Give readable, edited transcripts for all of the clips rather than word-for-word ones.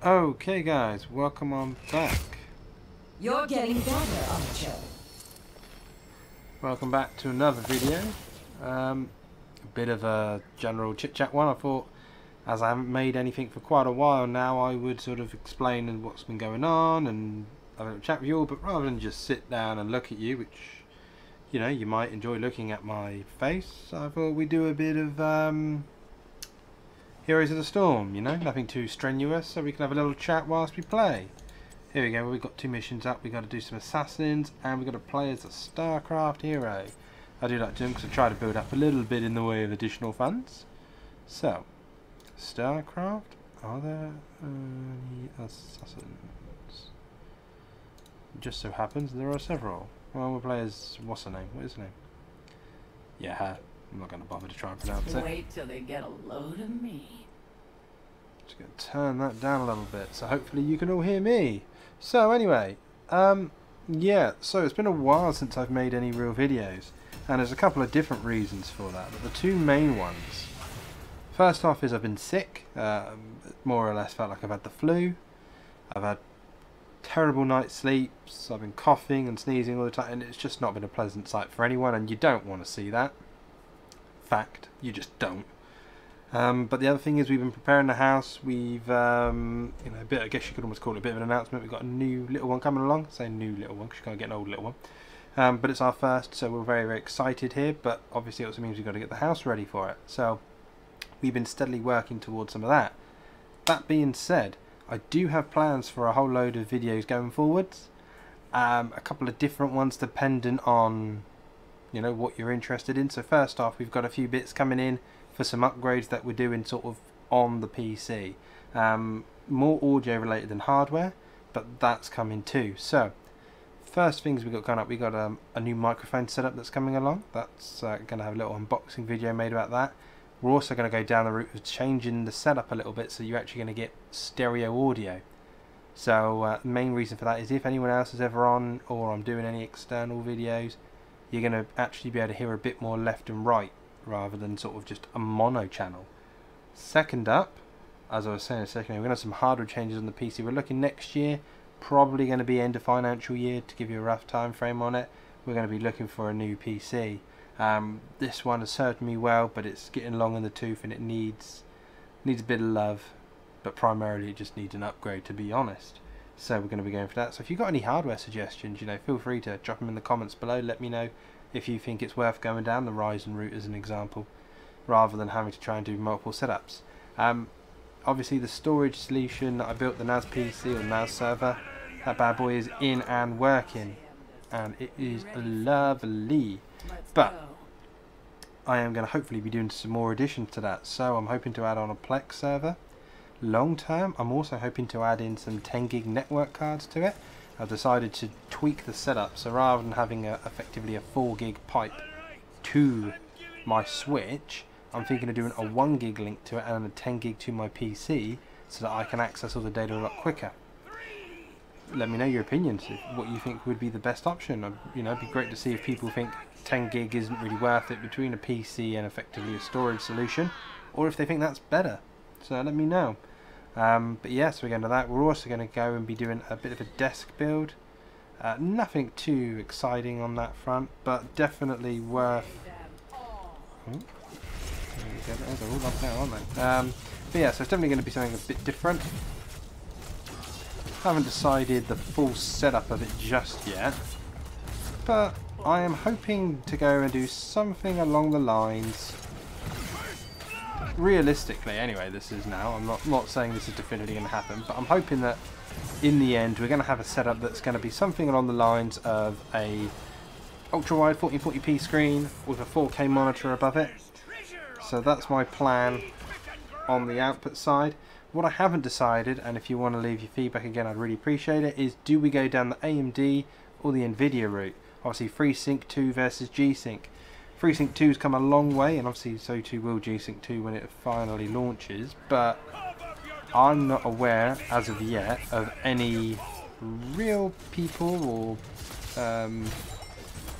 Okay guys, welcome on back. You're getting better, Archer. Welcome back to another video. A bit of a general chit chat one. I thought, as I haven't made anything for quite a while now, I would sort of explain what's been going on and have a chat with you all, but rather than just sit down and look at you, which, you know, you might enjoy looking at my face, I thought we'd do a bit of Heroes of the Storm, you know, nothing too strenuous, so we can have a little chat whilst we play. Here we go, we've got two missions up, we've got to do some assassins, and we've got to play as a StarCraft hero. I do like doing because I try to build up a little bit in the way of additional funds. So, StarCraft, are there any assassins? It just so happens there are several. Well, we'll play as, what's her name? What is her name? Yeah, her. I'm not going to bother to try and pronounce it. Wait till they get a load of me. Just going to turn that down a little bit, so hopefully you can all hear me. So anyway, yeah, so it's been a while since I've made any real videos, and there's a couple of different reasons for that, but the two main ones. First off is I've been sick, more or less felt like I've had the flu. I've had terrible night's sleeps, I've been coughing and sneezing all the time, and it's just not been a pleasant sight for anyone, and you don't want to see that. Fact, you just don't. But the other thing is we've been preparing the house. We've, you know, a bit, I guess you could almost call it a bit of an announcement. We've got a new little one coming along. I say new little one because you can't get an old little one. But it's our first, so we're very, very excited here. But obviously it also means we've got to get the house ready for it. So we've been steadily working towards some of that. That being said, I do have plans for a whole load of videos going forwards. A couple of different ones dependent on, you know, what you're interested in. So first off, we've got a few bits coming in for some upgrades that we're doing sort of on the PC. More audio related than hardware, but that's coming too. So first things we've got coming up, we got a new microphone setup that's coming along. That's going to have a little unboxing video made about that. We're also going to go down the route of changing the setup a little bit, so you're actually going to get stereo audio. So the main reason for that is if anyone else is ever on, or I'm doing any external videos, you're going to actually be able to hear a bit more left and right rather than sort of just a mono channel. Second up, as I was saying a second ago, we're going to have some hardware changes on the PC. We're looking next year, probably going to be end of financial year, to give you a rough time frame on it. We're going to be looking for a new PC. This one has served me well, but it's getting long in the tooth and it needs a bit of love, but primarily it just needs an upgrade, to be honest. So we're going to be going for that. So if you've got any hardware suggestions, you know, feel free to drop them in the comments below. Let me know if you think it's worth going down the Ryzen route as an example, rather than having to try and do multiple setups. Obviously the storage solution that I built, the NAS PC or NAS server, that bad boy is in and working, and it is lovely. But I am going to hopefully be doing some more additions to that, so I'm hoping to add on a Plex server. Long term, I'm also hoping to add in some 10 gig network cards to it. I've decided to tweak the setup, so rather than having effectively a 4 gig pipe to my Switch, I'm thinking of doing a 1 gig link to it and a 10 gig to my PC, so that I can access all the data a lot quicker. Let me know your opinions, what you think would be the best option. You know, it'd be great to see if people think 10 gig isn't really worth it between a PC and effectively a storage solution, or if they think that's better. So let me know. But yes, we're going to that. We're also going to go and be doing a bit of a desk build. Nothing too exciting on that front, but definitely worth. Oh, they're all locked now, aren't they? But yeah, so it's definitely going to be something a bit different. Haven't decided the full setup of it just yet, but I am hoping to go and do something along the lines. Realistically, anyway, this is now. I'm not saying this is definitively going to happen, but I'm hoping that in the end we're going to have a setup that's going to be something along the lines of a ultra-wide 1440p screen with a 4K monitor above it. So that's my plan on the output side. What I haven't decided, and if you want to leave your feedback again, I'd really appreciate it, is do we go down the AMD or the Nvidia route? Obviously FreeSync 2 versus G-Sync. FreeSync 2's come a long way, and obviously so too will G-Sync 2 when it finally launches, but I'm not aware, as of yet, of any real people or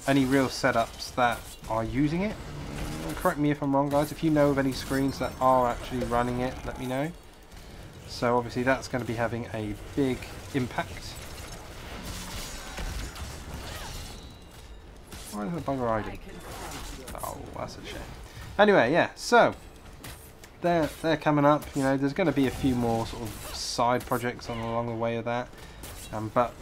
any real setups that are using it. Correct me if I'm wrong, guys. If you know of any screens that are actually running it, let me know. So obviously that's going to be having a big impact. Why is the bugger hiding? Oh, that's a shame. Anyway, yeah, so they're coming up. You know, there's going to be a few more sort of side projects along the way of that, but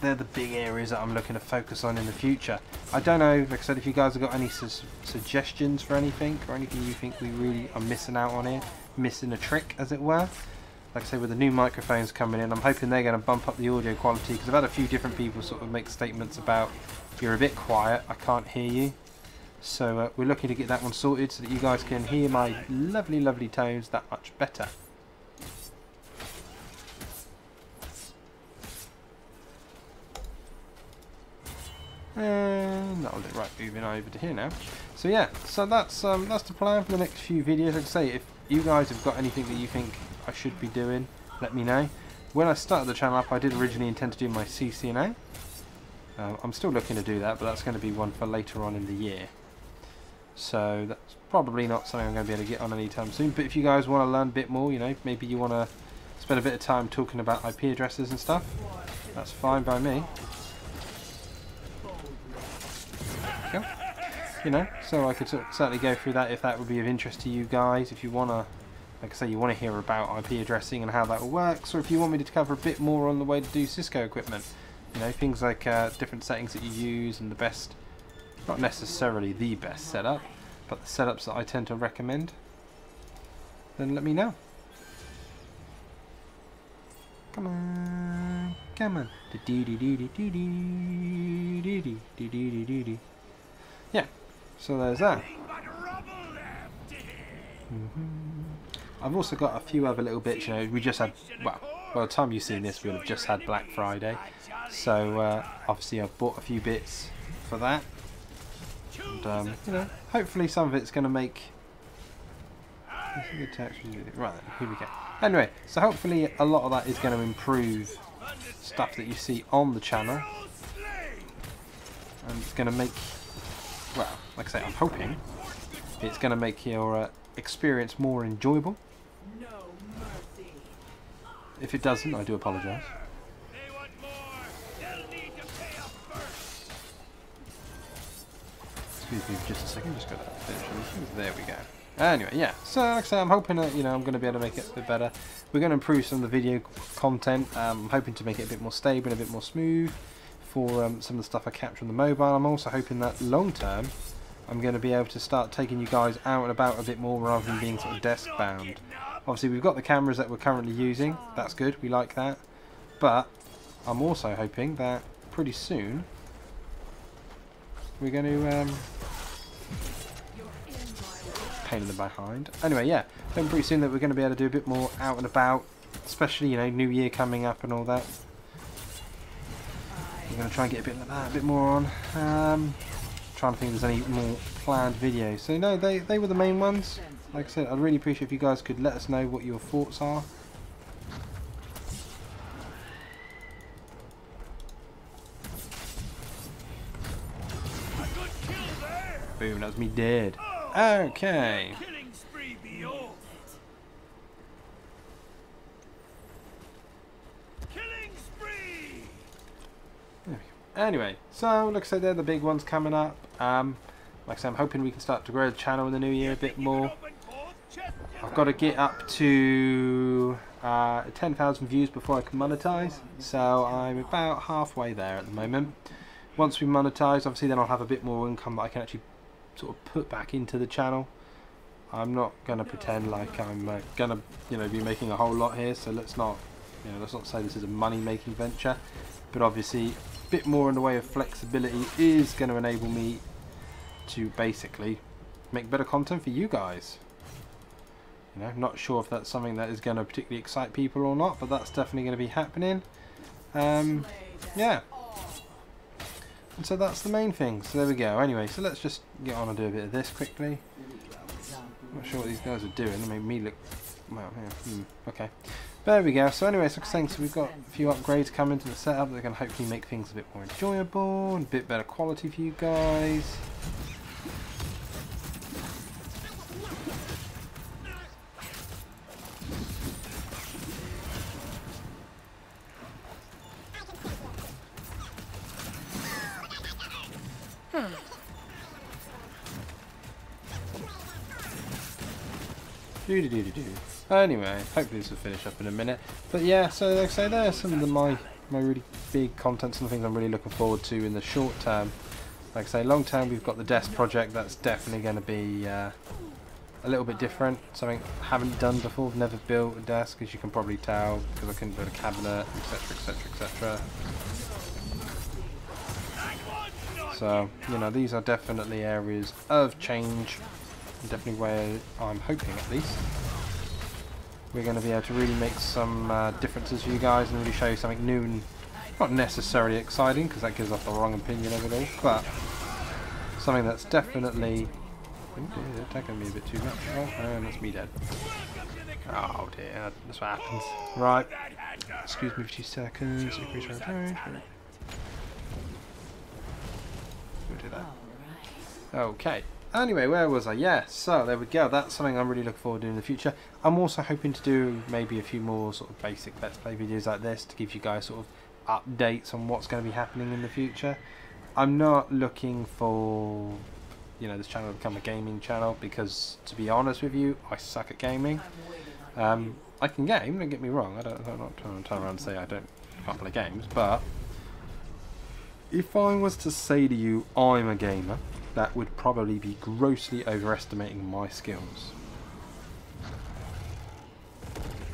they're the big areas that I'm looking to focus on in the future. I don't know, like I said, if you guys have got any suggestions for anything, or anything you think we really are missing out on here, missing a trick, as it were. Like I say, with the new microphones coming in, I'm hoping they're going to bump up the audio quality, because I've had a few different people sort of make statements about, you're a bit quiet, I can't hear you. So we're looking to get that one sorted so that you guys can hear my lovely, lovely tones that much better. And that'll do. Right, moving over to here now. So yeah, so that's the plan for the next few videos. Like I say, if you guys have got anything that you think I should be doing, let me know. When I started the channel up, I did originally intend to do my CCNA. I'm still looking to do that, but that's going to be one for later on in the year. So that's probably not something I'm going to be able to get on anytime soon. But if you guys want to learn a bit more, you know, maybe you want to spend a bit of time talking about IP addresses and stuff, that's fine by me. Okay. You know, so I could certainly go through that if that would be of interest to you guys. If you want to, like I say, you want to hear about IP addressing and how that all works, or if you want me to cover a bit more on the way to do Cisco equipment. You know, things like different settings that you use and the best, not necessarily the best setup, but the setups that I tend to recommend, then let me know. Come on, come on. Yeah, so there's that. I've also got a few other little bits, you know, we just had, well, by the time you've seen this, we'll have just had Black Friday. So, obviously I've bought a few bits for that. And, you know, hopefully some of it's going to make... Right then, here we go. Anyway, so hopefully a lot of that is going to improve stuff that you see on the channel. And it's going to make... Well, like I say, I'm hoping it's going to make your experience more enjoyable. If it doesn't, I do apologise. Excuse me for just a second, just got to finish everything. There we go. Anyway, yeah, so like I say, I'm hoping that, you know, I'm going to be able to make it a bit better. We're going to improve some of the video content. I'm hoping to make it a bit more stable, a bit more smooth for some of the stuff I capture on the mobile. I'm also hoping that long term, I'm going to be able to start taking you guys out and about a bit more rather than being sort of desk bound. Obviously, we've got the cameras that we're currently using. That's good, we like that. But I'm also hoping that pretty soon we're going to pain in the behind. Anyway, yeah, then pretty soon that we're going to be able to do a bit more out and about, especially, you know, New Year coming up and all that. We're going to try and get a bit of that, a bit more on. Trying to think if there's any more planned videos. So no, they were the main ones. Like I said, I'd really appreciate if you guys could let us know what your thoughts are. Boom, that was me dead. Okay. Anyway, so like I said, they're the big ones coming up. Like I said, I'm hoping we can start to grow the channel in the new year a bit more. I've got to get up to 10,000 views before I can monetize, so I'm about halfway there at the moment. Once we monetize, obviously then I'll have a bit more income that I can actually sort of put back into the channel. I'm not going to pretend like I'm going to, you know, be making a whole lot here, so let's not say this is a money-making venture. But obviously, a bit more in the way of flexibility is going to enable me to basically make better content for you guys. You know, not sure if that's something that is going to particularly excite people or not, but that's definitely going to be happening. Yeah. And so that's the main thing. So there we go. Anyway, so let's just get on and do a bit of this quickly. Not sure what these guys are doing. They made me look... Well, yeah. Okay. There we go. So anyway, so we've got a few upgrades coming to the setup that are going to hopefully make things a bit more enjoyable and a bit better quality for you guys. Anyway, hopefully this will finish up in a minute. But yeah, so like I say, there are some of my really big content, some things I'm really looking forward to in the short term. Like I say, long term we've got the desk project. That's definitely going to be a little bit different. Something I haven't done before. I've never built a desk, as you can probably tell, because I couldn't build a cabinet, etc, etc, etc. So, you know, these are definitely areas of change. Definitely where I'm hoping, at least, we're going to be able to really make some differences for you guys and really show you something new and not necessarily exciting, because that gives off the wrong opinion of it all, but something that's definitely... Ooh, they're attacking me a bit too much. Oh, and that's me dead. Oh dear, that's what happens. Right, excuse me for 2 seconds. Increase range. We'll do that. Okay. Anyway, where was I? Yeah, so there we go. That's something I'm really looking forward to in the future. I'm also hoping to do maybe a few more sort of basic Let's Play videos like this to give you guys sort of updates on what's going to be happening in the future. I'm not looking for, you know, this channel to become a gaming channel, because to be honest with you, I suck at gaming. I can game, don't get me wrong. I'm not trying to turn around and say I can't play games, but if I was to say to you I'm a gamer, that would probably be grossly overestimating my skills,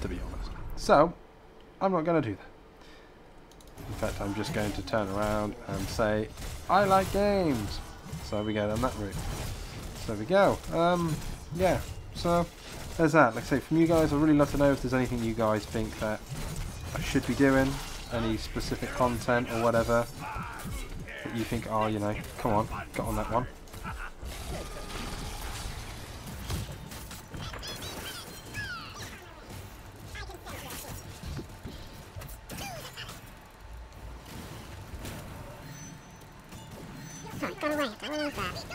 to be honest. So, I'm not going to do that. In fact, I'm just going to turn around and say, I like games. So we go down that route. So there we go. Yeah, so there's that. Like I say, from you guys, I'd really love to know if there's anything you guys think that I should be doing, any specific content or whatever that you think, oh, you know, come on, got on that one. Go away, I don't want that.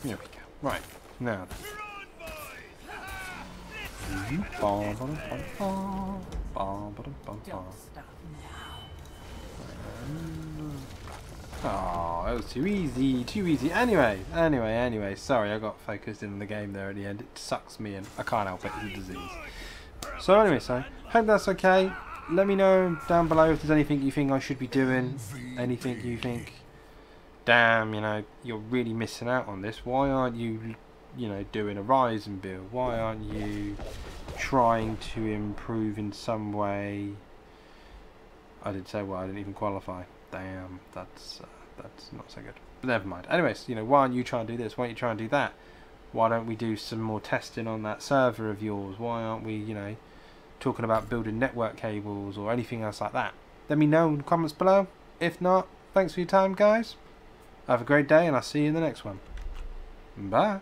There we go. Right, now oh, that was too easy, too easy. Anyway, sorry, I got focused in on the game there at the end. It sucks me in. I can't help it, it's a disease. So anyway, hope that's okay. Let me know down below if there's anything you think I should be doing, anything you think, damn, you know, you're really missing out on this. Why aren't you, you know, doing a Ryzen build? Why aren't you trying to improve in some way? I did say, well, I didn't even qualify. Damn, that's not so good. But never mind. Anyways, you know, why aren't you trying to do this? Why don't you try and do that? Why don't we do some more testing on that server of yours? Why aren't we, you know, talking about building network cables or anything else like that? Let me know in the comments below. If not, thanks for your time, guys. Have a great day, and I'll see you in the next one. Bye.